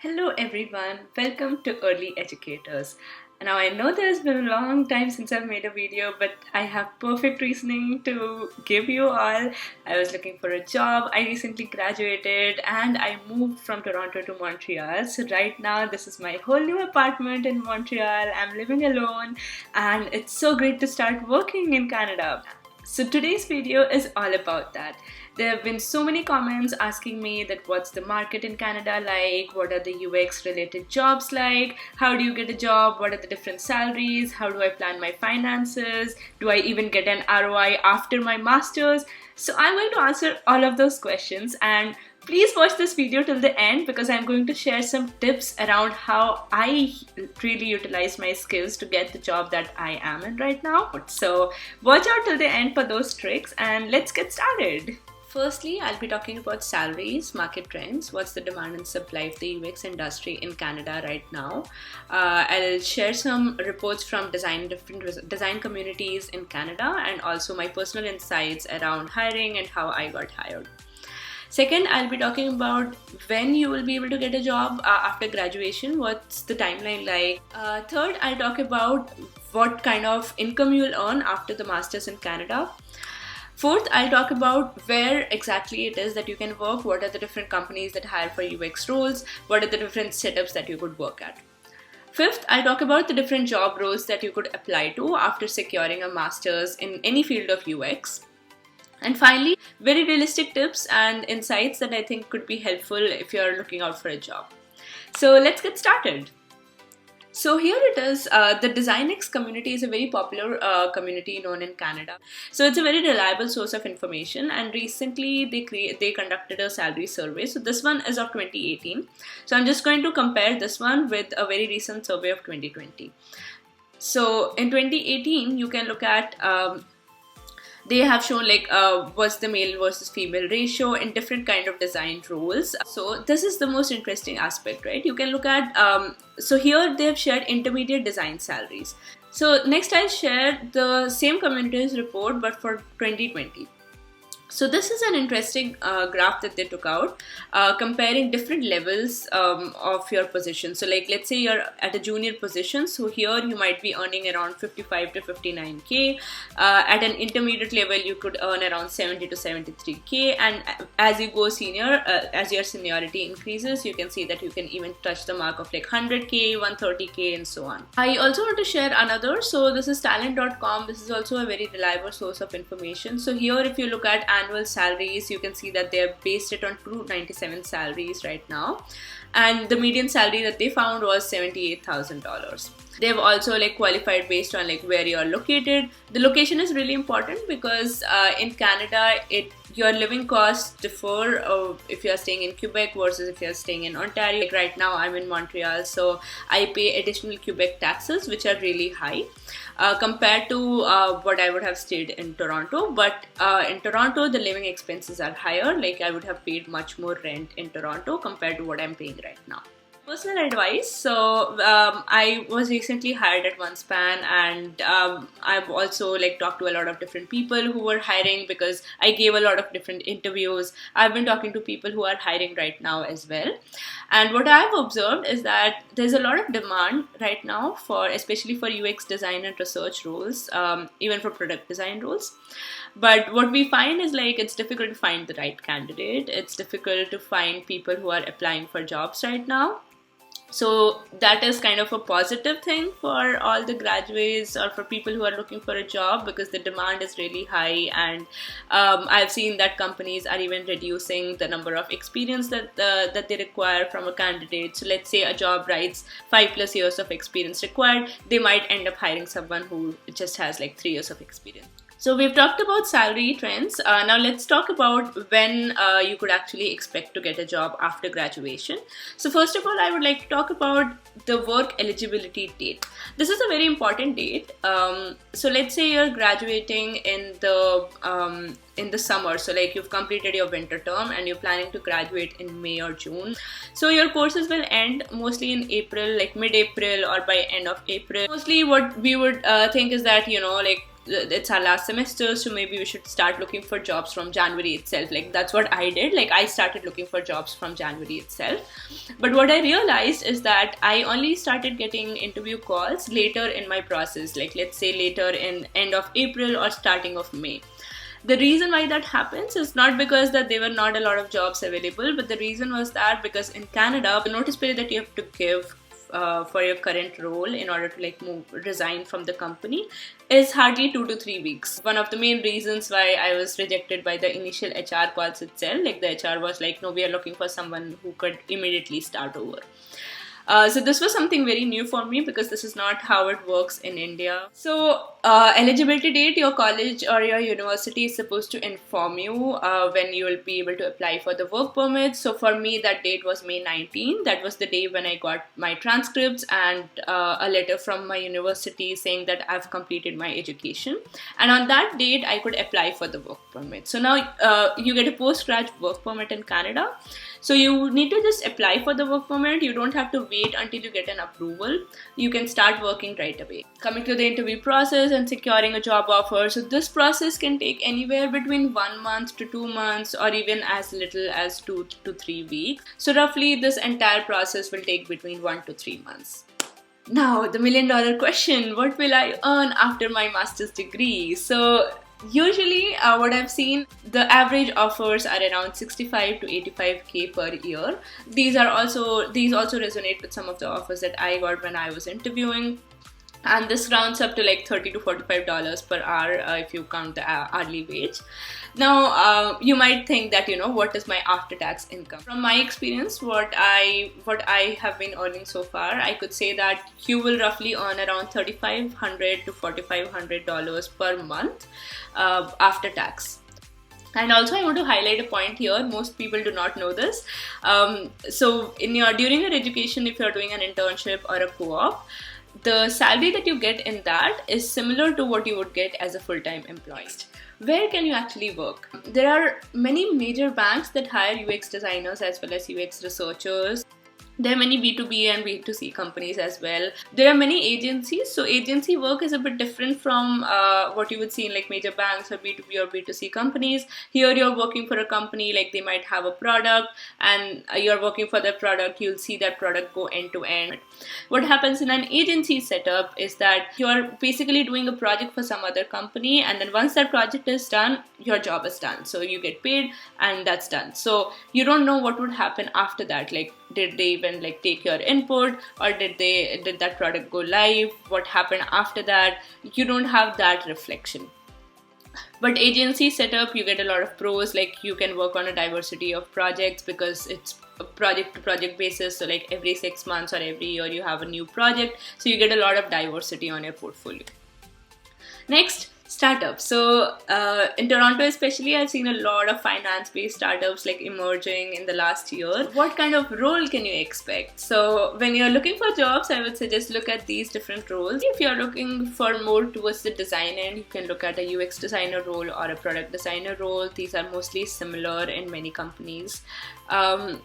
Hello everyone, welcome to Early Educators. Now I know there's been a long time since I've made a video, but I have perfect reasoning to give you all. I was looking for a job, I recently graduated and I moved from Toronto to Montreal. So right now this is my whole new apartment in Montreal. I'm living alone and it's so great to start working in Canada. So today's video is all about that. There have been so many comments asking me that what's the market in Canada like, what are the UX related jobs like, how do you get a job, what are the different salaries, how do I plan my finances, do I even get an ROI after my masters? So I'm going to answer all of those questions, and please watch this video till the end because I'm going to share some tips around how I really utilize my skills to get the job that I am in right now. So watch out till the end for those tricks and let's get started. Firstly, I'll be talking about salaries, market trends, what's the demand and supply of the UX industry in Canada right now. I'll share some reports from different design communities in Canada and also my personal insights around hiring and how I got hired. Second, I'll be talking about when you will be able to get a job after graduation, what's the timeline like. Third, I'll talk about what kind of income you'll earn after the masters in Canada. Fourth, I'll talk about where exactly it is that you can work, what are the different companies that hire for UX roles, what are the different setups that you could work at. Fifth, I'll talk about the different job roles that you could apply to after securing a master's in any field of UX. And finally, very realistic tips and insights that I think could be helpful if you're looking out for a job. So let's get started. So here it is, the DesignX community is a very popular community known in Canada. So it's a very reliable source of information, and recently they conducted a salary survey. So this one is of 2018. So I'm just going to compare this one with a very recent survey of 2020. So in 2018, you can look at they have shown like what's the male versus female ratio in different kind of design roles. So this is the most interesting aspect, right? You can look at, so here they have shared intermediate design salaries. So next I'll share the same community's report but for 2020. So this is an interesting graph that they took out, comparing different levels of your position. So like let's say you're at a junior position, so here you might be earning around 55 to 59k. At an intermediate level you could earn around 70 to 73k, and as you go senior, as your seniority increases, you can see that you can even touch the mark of like 100k, 130k and so on. I also want to share another, so this is talent.com. This is also a very reliable source of information. So here if you look at annual salaries, you can see that they have based it on 297 salaries right now, and the median salary that they found was $78,000. They've also like qualified based on like where you're located. The location is really important because in Canada your living costs differ if you're staying in Quebec versus if you're staying in Ontario. Like right now I'm in Montreal, so I pay additional Quebec taxes which are really high compared to what I would have stayed in Toronto. But in Toronto the living expenses are higher. Like I would have paid much more rent in Toronto compared to what I'm paying right now. Personal advice. So I was recently hired at OneSpan, and I've also like talked to a lot of different people who were hiring because I gave a lot of different interviews. I've been talking to people who are hiring right now as well, and what I've observed is that there's a lot of demand right now for, especially for UX design and research roles, even for product design roles. But what we find is like it's difficult to find the right candidate. It's difficult to find people who are applying for jobs right now. So that is kind of a positive thing for all the graduates or for people who are looking for a job, because the demand is really high, and I've seen that companies are even reducing the number of experience that they require from a candidate. So let's say a job writes 5+ years of experience required, they might end up hiring someone who just has like 3 years of experience. So we've talked about salary trends. Now let's talk about when you could actually expect to get a job after graduation. So first of all, I would like to talk about the work eligibility date. This is a very important date. So let's say you're graduating in the summer. So like you've completed your winter term and you're planning to graduate in May or June. So your courses will end mostly in April, like mid-April or by end of April. Mostly what we would think is that, you know, like it's our last semester, so maybe we should start looking for jobs from January itself. Like that's what I did. Like I started looking for jobs from January itself. But what I realized is that I only started getting interview calls later in my process, like let's say later in end of April or starting of May. The reason why that happens is not because that there were not a lot of jobs available, but the reason was that because in Canada, the notice period that you have to give for your current role in order to like resign from the company is hardly 2 to 3 weeks. One of the main reasons why I was rejected by the initial HR calls itself, like the HR was like, no, we are looking for someone who could immediately start over. So this was something very new for me because this is not how it works in India. So eligibility date, your college or your university is supposed to inform you when you will be able to apply for the work permit. So for me, that date was May 19. That was the day when I got my transcripts and a letter from my university saying that I've completed my education. And on that date, I could apply for the work permit. So now you get a postgraduate work permit in Canada. So you need to just apply for the work permit. You don't have to wait until you get an approval. You can start working right away. Coming to the interview process and securing a job offer. So this process can take anywhere between 1 month to 2 months or even as little as 2 to 3 weeks. So roughly this entire process will take between 1 to 3 months. Now the $1,000,000 question, what will I earn after my master's degree? So usually what I've seen, the average offers are around 65 to 85K per year. These also resonate with some of the offers that I got when I was interviewing. And this rounds up to like $30 to $45 per hour if you count the hourly wage. Now, you might think that, what is my after-tax income? From my experience, what I have been earning so far, I could say that you will roughly earn around $3,500 to $4,500 per month after tax. And also I want to highlight a point here, most people do not know this. So during your education, if you're doing an internship or a co-op, the salary that you get in that is similar to what you would get as a full-time employee. Where can you actually work? There are many major banks that hire UX designers as well as UX researchers. There are many B2B and B2C companies as well. There are many agencies. So agency work is a bit different from what you would see in like major banks or B2B or B2C companies. Here you're working for a company, like they might have a product and you're working for that product. You'll see that product go end to end. What happens in an agency setup is that you're basically doing a project for some other company, and then once that project is done, your job is done. So you get paid and that's done. So you don't know what would happen after that. Like, did they even like take your input, or did that product go live? What happened after that? You don't have that reflection. But agency setup, you get a lot of pros, like you can work on a diversity of projects because it's a project to project basis. So like every 6 months or every year you have a new project. So you get a lot of diversity on your portfolio. Next, startups. So in Toronto especially, I've seen a lot of finance-based startups like emerging in the last year. What kind of role can you expect? So when you're looking for jobs, I would suggest look at these different roles. If you're looking for more towards the design end, you can look at a UX designer role or a product designer role. These are mostly similar in many companies.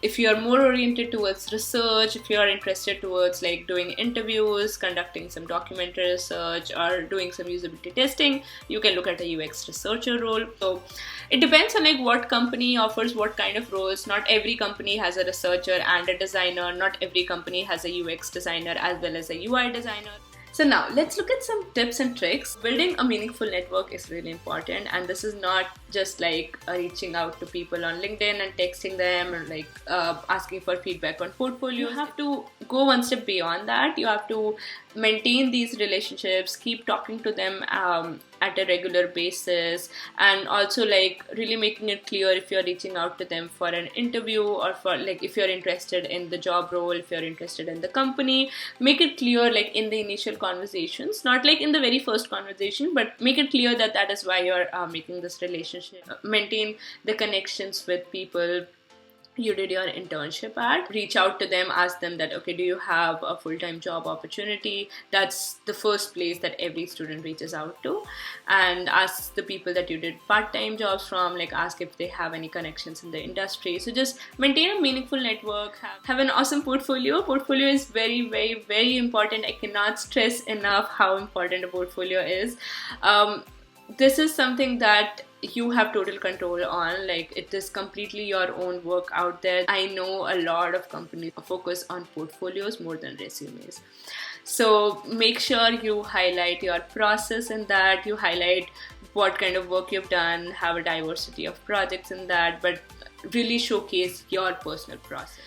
If you're more oriented towards research, if you're interested towards like doing interviews, conducting some documentary research, or doing some usability testing, you can look at a UX researcher role. So it depends on like what company offers what kind of roles. Not every company has a researcher and a designer. Not every company has a UX designer as well as a UI designer. So now let's look at some tips and tricks. Building a meaningful network is really important, and this is not just like reaching out to people on LinkedIn and texting them or like asking for feedback on portfolio. You have to go one step beyond that. You have to maintain these relationships, keep talking to them at a regular basis, and also like really making it clear if you're reaching out to them for an interview or for like if you're interested in the job role, if you're interested in the company, make it clear like in the initial conversations, not like in the very first conversation, but make it clear that that is why you're making this relationship. Maintain the connections with people you did your internship at. Reach out to them, ask them that, okay, do you have a full-time job opportunity? That's the first place that every student reaches out to. And ask the people that you did part-time jobs from, like ask if they have any connections in the industry. So just maintain a meaningful network, have an awesome portfolio. Portfolio is very, very, very important. I cannot stress enough how important a portfolio is. this is something that you have total control on. Like, it is completely your own work out there. I know a lot of companies focus on portfolios more than resumes. So make sure you highlight your process in that, you highlight what kind of work you've done, have a diversity of projects in that, but really showcase your personal process.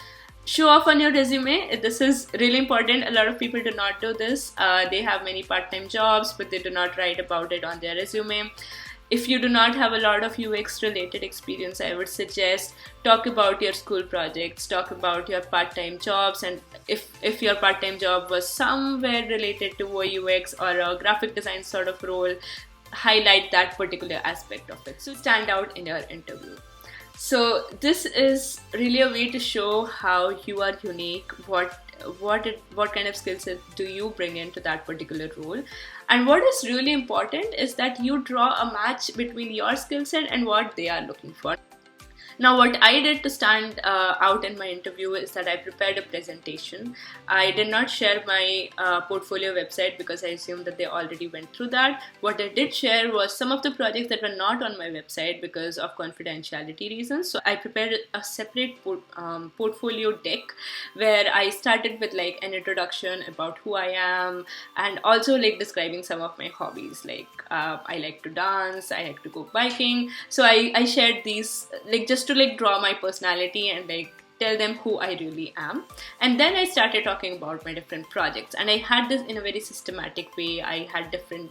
Show off on your resume. This is really important. A lot of people do not do this. They have many part-time jobs, but they do not write about it on their resume. If you do not have a lot of UX related experience, I would suggest talk about your school projects, talk about your part-time jobs, and if your part-time job was somewhere related to a UX or a graphic design sort of role, highlight that particular aspect of it. So stand out in your interview. So this is really a way to show how you are unique, what kind of skill set do you bring into that particular role. And what is really important is that you draw a match between your skill set and what they are looking for. Now, what I did to stand out in my interview is that I prepared a presentation. I did not share my portfolio website because I assumed that they already went through that. What I did share was some of the projects that were not on my website because of confidentiality reasons. So I prepared a separate portfolio deck where I started with like an introduction about who I am, and also like describing some of my hobbies. Like I like to dance, I like to go biking. So I shared these like just to like draw my personality and like tell them who I really am. And then I started talking about my different projects, and I had this in a very systematic way. I had different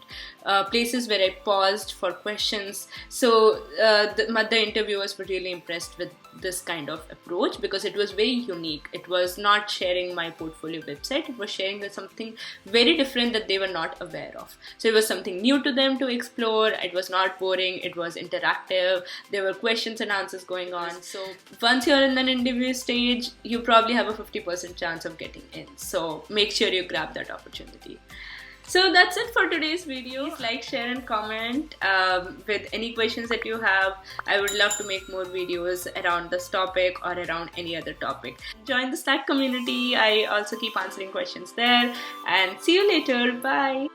places where I paused for questions. So the interviewers were really impressed with this kind of approach because it was very unique. It was not sharing my portfolio website, it was sharing something very different that they were not aware of. So it was something new to them to explore. It was not boring, it was interactive, there were questions and answers going on. So once you're in an interview stage, you probably have a 50% chance of getting in. So make sure you grab that opportunity. So that's it for today's video. Please like, share and comment with any questions that you have. I would love to make more videos around this topic or around any other topic. Join the Slack community. I also keep answering questions there. And see you later. Bye.